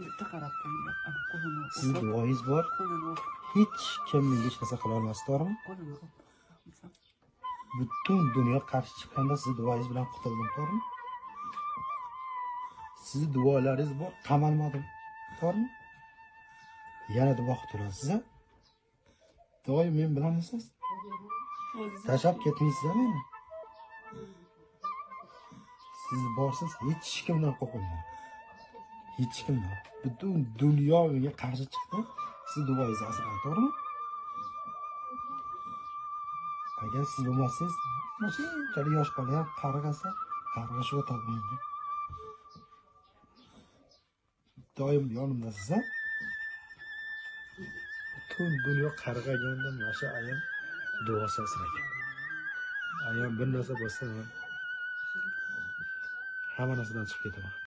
bitta qarab qo'yinglar. Qo'lini Sizni duoyingiz bor. Hech kim menga hech narsa qila olmas, to'g'rimi? qo'lini Butun dunyo qarshi chiqqanda sizni duoyingiz bilan qutuldim, to'g'rimi? Sizni duolaringiz bor, qamalmadim, to'g'rimi? Yana duo qilib turasiz, ha? Doim men bilamisiz? Tashlab ketmaysiz meni. Siz borsiz, hech kimdan qo'rqmayman. Hech kimdan. Butun dunyo menga qarshi chiqdi. Siz duoyingiz asrang, to'g'rimi? Agar siz bo'lmasangiz, shunchalik yosh bola ham qarg'asa, qarg'ashib o'tadi menga. Doim yonimdasiz, ha? Butun dunyo qarg'aganda mana shu ayam duosi asragan. Ayam bir narsa bo'lsa, hamma narsadan chiqib ketaman.